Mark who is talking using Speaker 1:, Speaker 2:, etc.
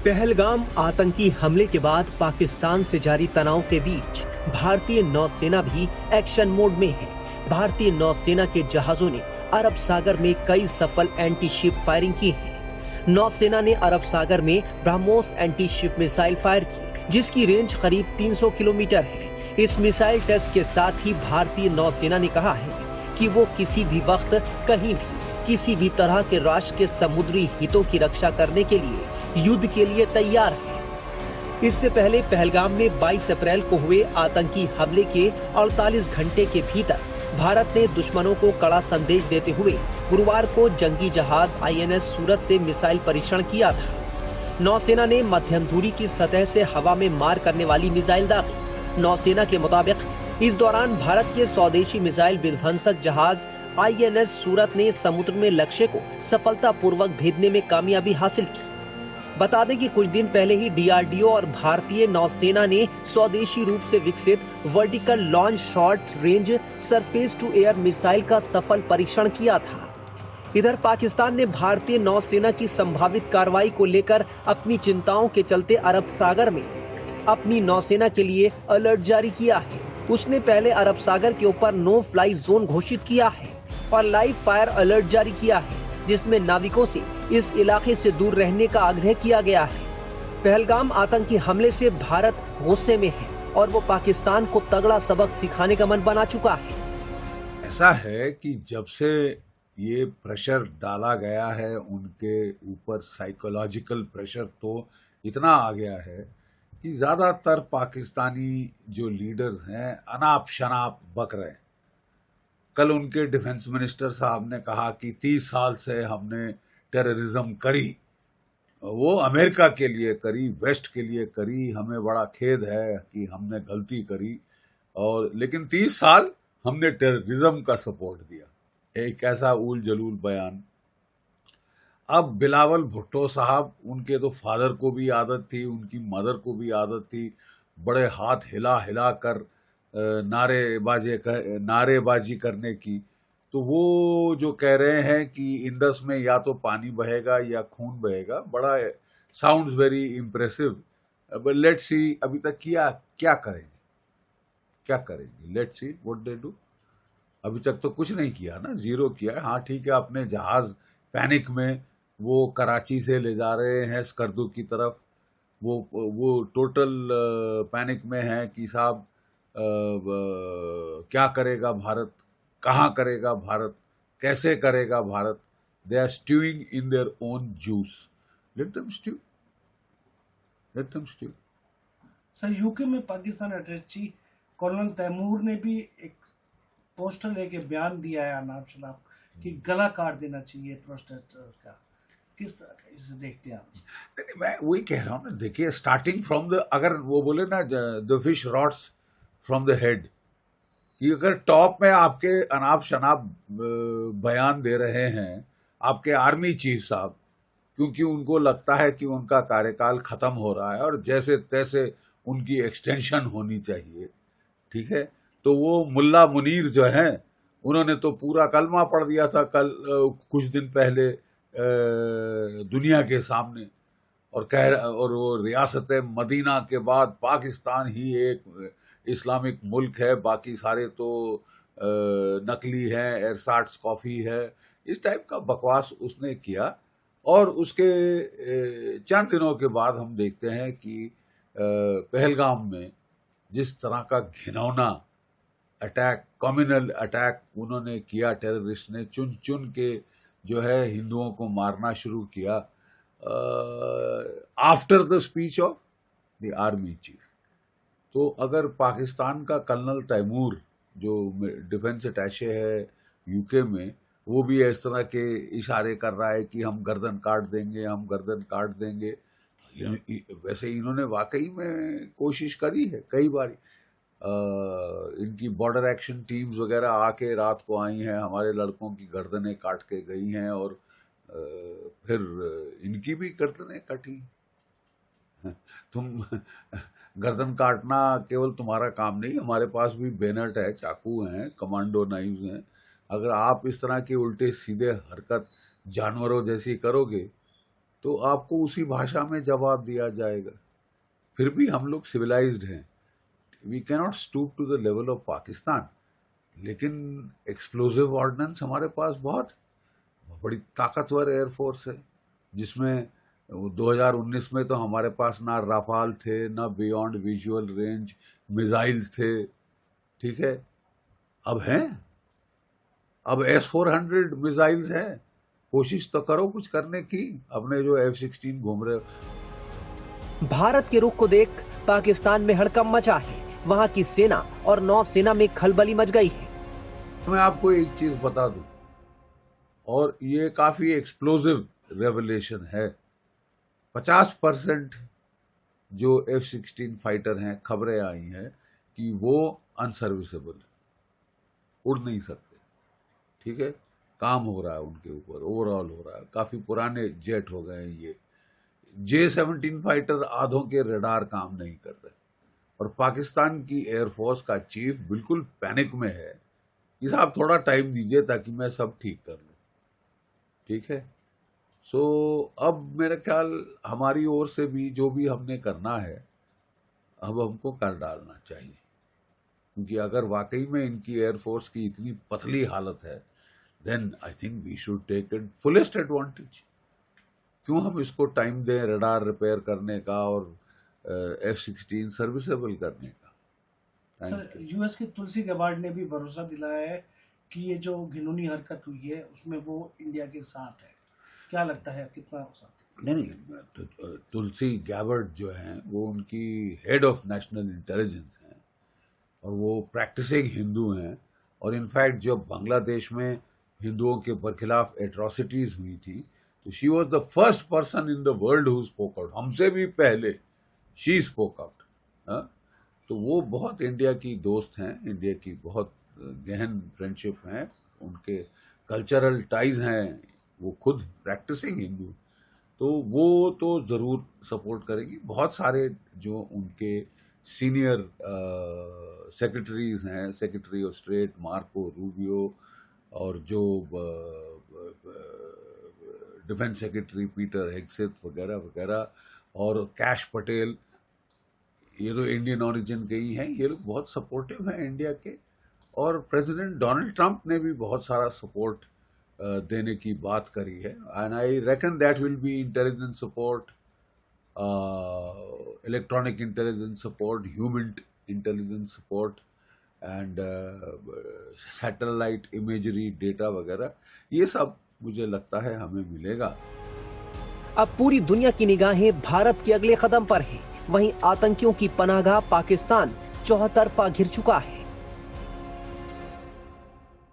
Speaker 1: पहलगाम आतंकी हमले के बाद पाकिस्तान से जारी तनाव के बीच भारतीय नौसेना भी एक्शन मोड में है। भारतीय नौसेना के जहाजों ने अरब सागर में कई सफल एंटी शिप फायरिंग की है। नौसेना ने अरब सागर में BrahMos anti ship missile fire की, जिसकी रेंज करीब 300 किलोमीटर है। इस मिसाइल टेस्ट के साथ ही भारतीय नौसेना ने कहा है कि वो किसी भी वक्त कहीं भी किसी भी तरह के राष्ट्र के समुद्री हितों की रक्षा करने के लिए युद्ध के लिए तैयार है। इससे पहले पहलगाम में 22 अप्रैल को हुए आतंकी हमले के 48 घंटे के भीतर भारत ने दुश्मनों को कड़ा संदेश देते हुए गुरुवार को जंगी जहाज INS सूरत से मिसाइल परीक्षण किया था। नौसेना ने मध्यम दूरी की सतह से हवा में मार करने वाली मिसाइल दागी। नौसेना के मुताबिक इस दौरान भारत के स्वदेशी मिसाइल विध्वंसक जहाज INS सूरत ने समुद्र में लक्ष्य को सफलतापूर्वक भेदने में कामयाबी हासिल की। बता दें कि कुछ दिन पहले ही DRDO और भारतीय नौसेना ने स्वदेशी रूप से विकसित vertical launch short range surface to air missile का सफल परीक्षण किया था। इधर पाकिस्तान ने भारतीय नौसेना की संभावित कार्रवाई को लेकर अपनी चिंताओं के चलते अरब सागर में अपनी नौसेना के लिए अलर्ट जारी किया है। उसने पहले अरब सागर के ऊपर नो फ्लाई जोन घोषित किया है और लाइव फायर अलर्ट जारी किया है, जिसमें नाविकों से इस इलाके से दूर रहने का आग्रह किया गया है। पहलगाम आतंकी हमले से भारत गुस्से में है और वो पाकिस्तान को तगड़ा सबक सिखाने का मन बना चुका है।
Speaker 2: ऐसा है कि जब से ये प्रेशर डाला गया है उनके ऊपर, साइकोलॉजिकल प्रेशर तो इतना आ गया है कि ज्यादातर पाकिस्तानी जो लीडर्स हैं अनाप शनाप बक रहे हैं। कल उनके डिफेंस मिनिस्टर साहब ने कहा कि 30 साल से हमने टेररिज्म करी, वो अमेरिका के लिए करी, वेस्ट के लिए करी, हमें बड़ा खेद है कि हमने गलती करी, और लेकिन 30 साल हमने टेररिज्म का सपोर्ट दिया। एक ऐसा उल जलूल बयान। अब बिलावल भुट्टो साहब, उनके तो फादर को भी आदत थी, उनकी मदर को भी आदत थी बड़े हाथ हिला हिला कर नारेबाजी करने की। तो वो जो कह रहे हैं कि इंडस में या तो पानी बहेगा या खून बहेगा, बड़ा sounds very impressive. But let's see अभी तक क्या करेंगे, let's see what they do. अभी तक तो कुछ नहीं किया ना, जीरो किया। हाँ ठीक है, अपने जहाज पैनिक में वो कराची से ले जा रहे हैं स्कर्दू की तरफ। वो टोटल पैनिक में है कि साहब क्या करेगा भारत, कहाँ करेगा भारत, कैसे करेगा Bharat. They are stewing in their own juice. Let them stew.
Speaker 3: Sir, UK में पाकिस्तान अटैची कर्नल तैमूर ने भी एक पोस्टर लेके बयान दिया है अनाप शनाप कि गला काट देना चाहिए प्रोटेस्टर्स का। किस तरह का इसे देखते हैं आप?
Speaker 2: नहीं, मैं वही कह रहा हूँ ना, देखिए स्टार्टिंग फ्रॉम द, अगर वो बोले ना the fish rots from the head, कि अगर टॉप में आपके अनाप शनाप बयान दे रहे हैं आपके आर्मी चीफ साहब, क्योंकि उनको लगता है कि उनका कार्यकाल खत्म हो रहा है और जैसे तैसे उनकी एक्सटेंशन होनी चाहिए, ठीक है, तो वो मुल्ला मुनीर जो हैं उन्होंने तो पूरा कलमा पढ़ दिया था कल कुछ दिन पहले दुनिया के सामने, और वो रियासत मदीना के बाद पाकिस्तान ही एक इस्लामिक मुल्क है, बाकी सारे तो नकली हैं, एरसाट्स कॉफी है, इस टाइप का बकवास उसने किया। और उसके चंद दिनों के बाद हम देखते हैं कि पहलगाम में जिस तरह का घिनौना अटैक, कम्युनल अटैक उन्होंने किया, टेररिस्ट ने चुन चुन के जो है हिंदुओं को मारना शुरू किया after the speech of the army chief. तो अगर पाकिस्तान का कर्नल तैमूर जो डिफेंस अटैचे है यूके में, वो भी इस तरह के इशारे कर रहा है कि हम गर्दन काट देंगे, वैसे इन्होंने वाकई में कोशिश करी है कई बार। इनकी बॉर्डर एक्शन टीम्स वगैरह आके रात को आई हैं, हमारे लड़कों की गर्दनें काट के गई हैं, और फिर इनकी भी गर्दनें कटी। तुम गर्दन काटना केवल तुम्हारा काम नहीं, हमारे पास भी बेनट है, चाकू हैं, कमांडो नाइव्स हैं। अगर आप इस तरह की उल्टे सीधे हरकत जानवरों जैसी करोगे तो आपको उसी भाषा में जवाब दिया जाएगा। फिर भी हम लोग सिविलाइज्ड हैं, we cannot stoop to the level of Pakistan, लेकिन एक्सप्लोजिव ऑर्डिनेंस हमारे पास बहुत बड़ी ताकतवर एयरफोर्स है, जिसमें 2019 में तो हमारे पास ना राफाल थे, ना बियॉन्ड विजुअल रेंज मिसाइल्स थे, ठीक है। अब हैं, अब S-400 मिसाइल्स हैं, कोशिश तो करो कुछ करने की, अपने जो F-16 घूम रहे हो।
Speaker 1: भारत के रुख को देख पाकिस्तान में हड़कंप मचा है, वहां की सेना और नौसेना में खलबली मच गई है।
Speaker 2: मैं आपको एक चीज बता दूं, और ये काफी एक्सप्लोजिव रेवलेशन है, 50% जो F-16 फाइटर हैं, खबरें आई हैं कि वो अनसर्विसेबल, उड़ नहीं सकते, ठीक है। काम हो रहा है उनके ऊपर, ओवरऑल हो रहा है, काफी पुराने जेट हो गए हैं ये। J-17 फाइटर आधों के रडार काम नहीं कर रहे, और पाकिस्तान की एयरफोर्स का चीफ बिल्कुल पैनिक में है कि साहब थोड़ा टाइम दीजिए ताकि मैं सब ठीक कर लूं, ठीक है। सो अब मेरा ख्याल हमारी ओर से भी जो भी हमने करना है, अब हमको कर डालना चाहिए, क्योंकि अगर वाकई में इनकी एयरफोर्स की इतनी पतली हालत है, then I think we should take it fullest advantage. क्यों हम इसको टाइम दें रडार रिपेयर करने का और F-16 सर्विसेबल करने का।
Speaker 3: सर, यूएस के तुलसी गबार्ड ने भी भरोसा दिलाया है कि ये जो घिनौनी हरकत हुई है उसमें वो इंडिया के साथ है। क्या लगता है, कितना साथ?
Speaker 2: नहीं, तुलसी गैबर्ड जो हैं वो उनकी हेड ऑफ नेशनल इंटेलिजेंस हैं, और वो प्रैक्टिसिंग हिंदू हैं, और इनफैक्ट जब बांग्लादेश में हिंदुओं के खिलाफ एट्रॉसिटीज हुई थी, तो she was the first person in the world who spoke out, हमसे भी पहले शी स्पोक आउट। तो वो बहुत इंडिया की दोस्त हैं, इंडिया की बहुत गहन फ्रेंडशिप हैं, उनके कल्चरल टाइज हैं, वो खुद प्रैक्टिसिंग हिंदू, तो वो तो ज़रूर सपोर्ट करेगी। बहुत सारे जो उनके सीनियर सेक्रेटरीज हैं, secretary of state Marco Rubio, और जो डिफेंस सेक्रेटरी पीटर हेगसेथ वगैरह वगैरह, और कैश पटेल, ये लोग इंडियन ओरिजिन के ही हैं, ये लोग बहुत सपोर्टिव हैं इंडिया के। और प्रेसिडेंट डोनाल्ड ट्रंप ने भी बहुत सारा सपोर्ट देने की बात करी है, and I reckon that will be intelligence support, electronic intelligence support, human intelligence support, and satellite imagery data वगैरह, ये सब मुझे लगता है हमें मिलेगा।
Speaker 1: अब पूरी दुनिया की निगाहें भारत के अगले कदम पर हैं। वहीं आतंकियों की पनाहगाह पाकिस्तान चौतरफा घिर चुका है।